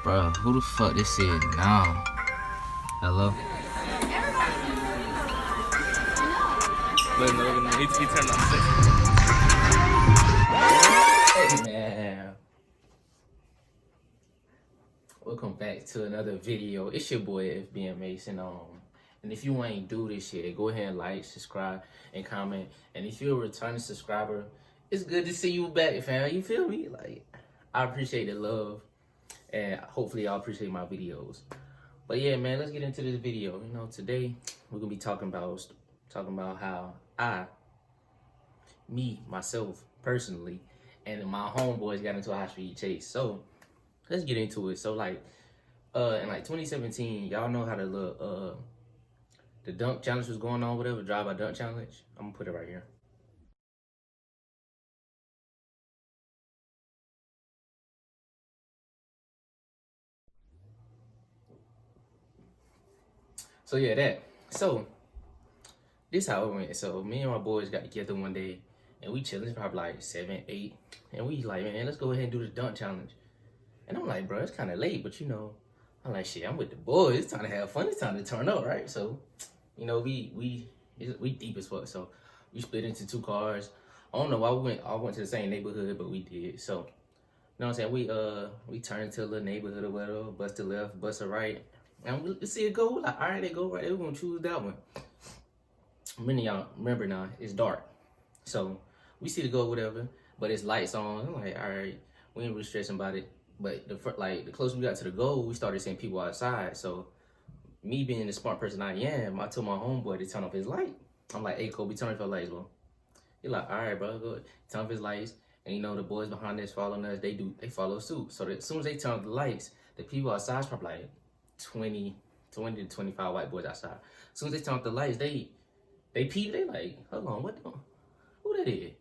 Bro, who the fuck this is now? Hello? He turned on six. Hey man, welcome back to another video. It's your boy FBM Mason. And if you ain't do this shit, go ahead and like, subscribe, and comment. And if you're a returning subscriber, it's good to see you back, fam. You feel me? Like, I appreciate the love, and hopefully y'all appreciate my videos. But yeah, man, let's get into this video. You know, today we're gonna be talking about how myself personally, and my homeboys got into a high-speed chase. So let's get into it. So like, in like 2017, y'all know how the dunk challenge was going on, whatever, drive by dunk challenge. I'm gonna put it right here. So yeah, that. So this how it went. So me and my boys got together one day, and we chilling, probably like 7, 8, and we like, man, let's go ahead and do the dunk challenge. And I'm like, bro, it's kind of late, but you know, I'm like, shit, I'm with the boys. It's time to have fun. It's time to turn up, right? So, you know, we deep as fuck. So we split into 2 cars. I don't know why we went to the same neighborhood, but we did. So, you know what I'm saying? We turned to a little neighborhood or whatever, bust a left, bust a right. And we see it go. Like, all right, they go right. We're gonna choose that one. Many of y'all remember now, it's dark. So we see the go, whatever, but it's lights on. I'm like, all right, we ain't really stressing about it. But the closer we got to the goal, we started seeing people outside. So me being the smart person I am, I told my homeboy to turn off his light. I'm like, hey, Kobe, turn off your lights, bro. He's like, all right, bro, go turn off his lights. And you know, the boys behind us following us, they follow suit. So as soon as they turn off the lights, the people outside, probably like 20 to 25 white boys outside. As soon as they turn off the lights, they peep, they like, hold on, who that is?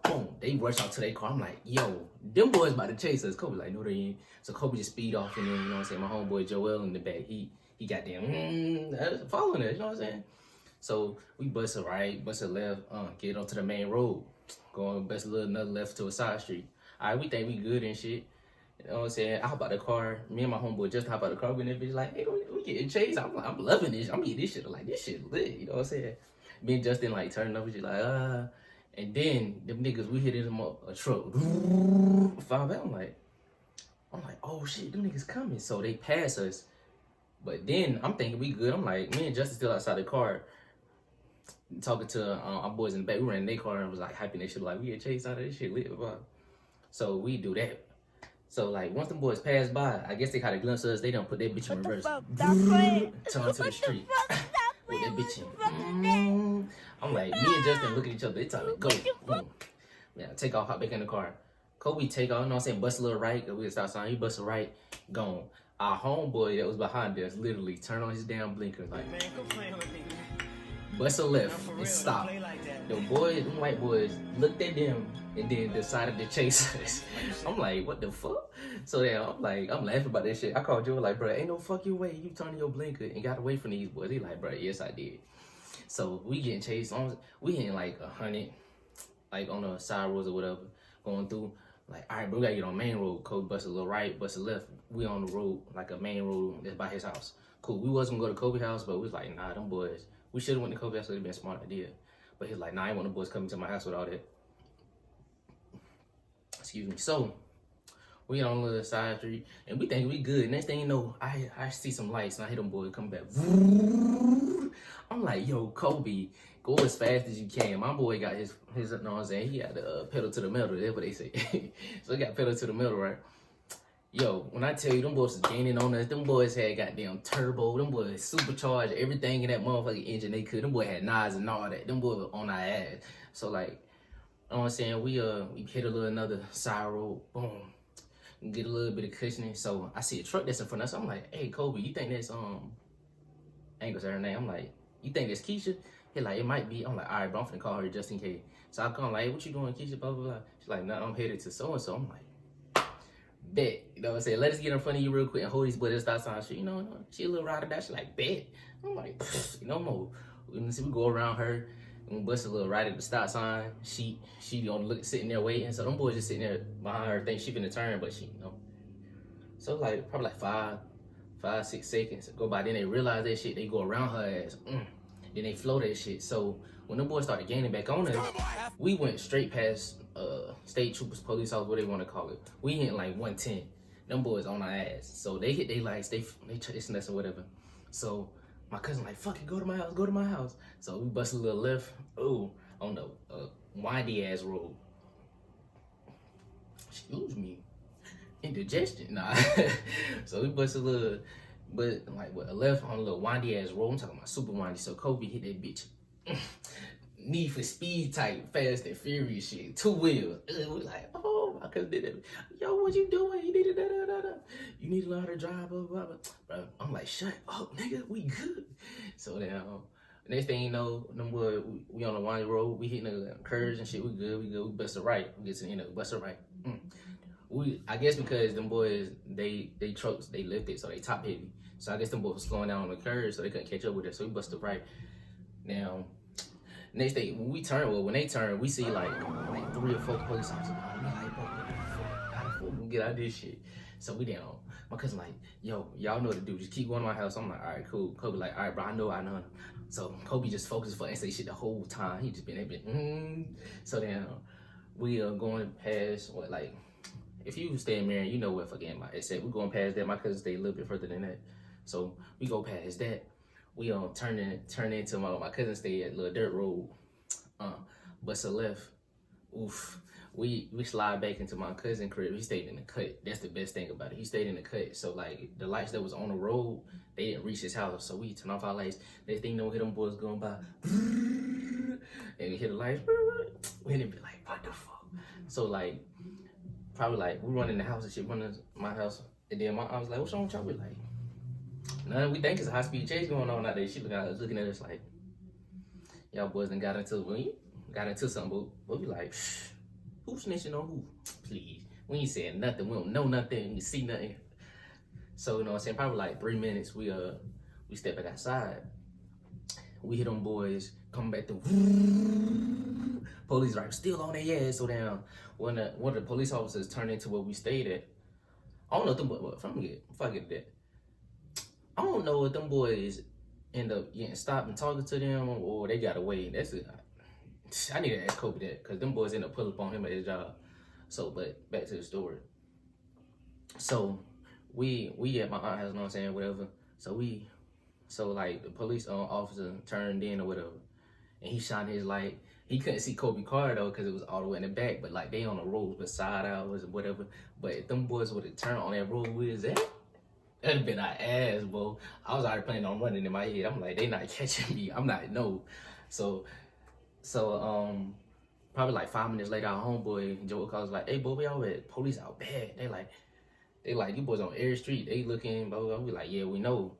Boom, they rush out to their car. I'm like, yo, them boys about to chase us. Kobe like, no, they ain't. So Kobe just speed off, and then, you know what I'm saying, my homeboy Joel in the back, he got them following us, you know what I'm saying? So we bust a right, bust a left, get onto the main road, going bust a little another left to a side street. All right, we think we good and shit. You know what I'm saying? I hop out the car. Me and my homeboy just hop out the car. We in that bitch like, hey, we getting chased. I'm loving this. I'm eating this shit. Like, this shit lit. You know what I'm saying? Me and Justin like turning up. Just like, and then them niggas, we hit them up a truck. 5 out. I'm like, oh shit, them niggas coming. So they pass us. But then I'm thinking we good. I'm like, me and Justin still outside the car, talking to our boys in the back. We ran in their car and was like hyping that shit. Like, we get chased out of this shit lit. Bro. So we do that. So like once them boys pass by, I guess they caught a glimpse of us. They don't put that bitch in reverse. Turn to the street. With that bitch in. I'm like, me and Justin look at each other. It's time to go. Boom. Yeah, take off, hop back in the car. Kobe take off, you know what I'm saying? Bust a little right. We stop sign. He bust a right. Gone. Our homeboy that was behind us literally turned on his damn blinker like, man, go play with me. Bust a left and stop. The boys, them white boys, looked at them and then decided to chase us. I'm like, what the fuck? So then I'm laughing about that shit. I called Joe like, bro, ain't no fucking way you turning your blinker and got away from these boys. He like, bro, yes I did. So we getting chased. We hitting like 100, like on the side roads or whatever, going through. Like, all right, bro, we gotta get on main road. Kobe bust a little right, bust a left. We on the road, like a main road that's by his house. Cool. We wasn't gonna go to Kobe's house, but we was like, nah, them boys. We should have went to Kobe's house. It'd been a smart idea. But he's like, nah, I ain't want the boys coming to my house with all that. Excuse me. So we on the side street and we think we good. Next thing you know, I see some lights and I hear them boys come back. I'm like, yo, Kobe, go as fast as you can. My boy got his you know what I'm saying? He got the pedal to the metal. That's what they say. So he got pedal to the metal, right? Yo, when I tell you them boys was gaining on us, them boys had goddamn turbo, them boys supercharged everything in that motherfucking engine they could. Them boys had knives and all that. Them boys were on our ass. So like, you know what I'm saying? We hit a little another side road, boom, get a little bit of cushioning. So I see a truck that's in front of us. I'm like, hey Kobe, you think that's I ain't gonna say her name. I'm like, you think that's Keisha? He like, it might be. I'm like, all right, bro, I'm finna call her just in case. So I come like, hey, what you doing, Keisha? Blah blah blah. She's like, nah, I'm headed to so and so. I'm like, bet. You know what I'm saying? Let us get in front of you real quick and hold these boys stop sign shit. You know, she a little ride or die. She like, bet. I'm like, no more. We go around her and bust a little right at the stop sign. She on look sitting there waiting. So them boys just sitting there behind her, think she finna turn, but she, you know. So like probably like 5, 6 seconds go by. Then they realize that shit. They go around her ass. Then they flow that shit. So when the boys started gaining back on us, we went straight past state troopers, police officers, what they want to call it. We hit like 110. Them boys on our ass. So they hit their lights. They chasing us or whatever. So my cousin like, fuck it, go to my house, go to my house. So we bust a little left. Oh, on the windy ass road. Excuse me. Indigestion, nah. So we bust a little, but like what, a left on a little windy ass road. I'm talking about super windy. So Kobe hit that bitch. Need for Speed type, Fast and Furious shit. 2 wheels. We like, oh, my cousin did that. Yo, what you doing? You need to You need to learn how to drive, blah, blah, blah. Bro, I'm like, shut up, nigga. We good. So then, next thing you know, them boy, we on the windy road. We hitting the curves and shit. We good. We bust a right. We get to the end of it. Bust a right. I guess because them boys, they trucks, they lifted, so they top heavy. So I guess them boys was slowing down on the curves, so they couldn't catch up with us. So we busted right. Now, next day when they turn, we see like 3 or 4 police officers. We like, bro, what the fuck? How the fuck we get out of this shit? So we down. My cousin like, yo, y'all know what to do. Just keep going to my house. I'm like, all right, cool. Kobe like, all right, bro, I know. So Kobe just focused for say shit the whole time. He just been So then we are going past what, like, if you stay in Marion, you know what fucking my except we're going past that. My cousin stay a little bit further than that. So we go past that. We turn into my cousin stay at little dirt road. Bust a left. Oof. We slide back into my cousin crib. He stayed in the cut. That's the best thing about it. He stayed in the cut. So like the lights that was on the road, they didn't reach his house. So we turn off our lights. Next thing you know, hit them boys going by. And we hit the lights. We didn't be like, what the fuck? So like probably like we run in the house and shit, run in my house. And then I was like, what's wrong with y'all? We like, none. We think it's a high speed chase going on out there. She looking at us like, y'all boys done got into something, but we like, who snitching on who? Please. We ain't saying nothing. We don't know nothing. We see nothing. So, you know what I'm saying? Probably like 3 minutes, we step back outside. We hit them boys, coming back through. Police right still on their ass. So down. When one of the police officers turned into where we stayed at, I don't know if them boys, fuck it that. I don't know if them boys end up getting stopped and talking to them or they got away. That's it. I need to ask Kobe that because them boys end up pulling up on him at his job. So, but back to the story. So we at my aunt's house, you know what I'm saying, whatever. So like the police officer turned in or whatever, and he shined his light. He couldn't see Kobe car though because it was all the way in the back, but like they on the road beside ours or whatever. But if them boys would have turned on that road we was at, that'd have been our ass, bro. I was already planning on running in my head. I'm like, they not catching me. I'm not, no. So probably like 5 minutes later, our homeboy Joe calls like, hey, boy, we all at police out bad. They like, you boys on every street. They looking, blah, blah, blah. We like, yeah, we know.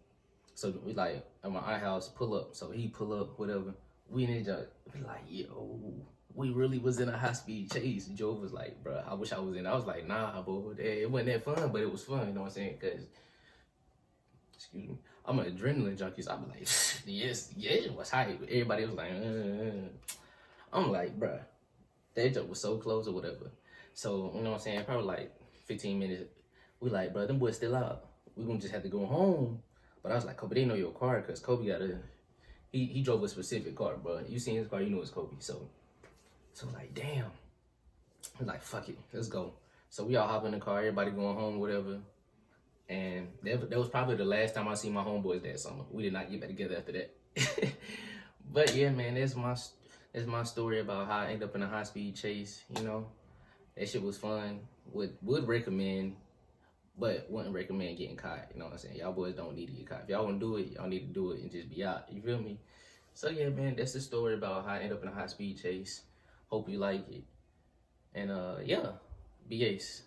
So we like, at my aunt house, pull up. So he pull up, whatever. We in there, we like, yo, we really was in a high speed chase. Joe was like, bro, I wish I was in. I was like, nah, boy, it wasn't that fun, but it was fun. You know what I'm saying? Cause, excuse me, I'm an adrenaline junkie. So I'm like, yes, it was hype. Everybody was like, I'm like, bruh, that joke was so close or whatever. So, you know what I'm saying? Probably like 15 minutes. We like, bruh, them boys still out. We gonna just have to go home. But I was like, Kobe, they know your car because Kobe he drove a specific car, bro. You seen his car, you know it's Kobe. So like, damn. We're like, fuck it, let's go. So we all hop in the car, everybody going home, whatever. And that was probably the last time I seen my homeboys that summer. We did not get back together after that. But yeah, man, that's my story about how I ended up in a high speed chase. You know, that shit was fun. Would recommend, but wouldn't recommend getting caught. You know what I'm saying? Y'all boys don't need to get caught. If y'all want to do it, y'all need to do it and just be out. You feel me? So yeah, man, that's the story about how I ended up in a high speed chase. Hope you like it. And yeah, be ace.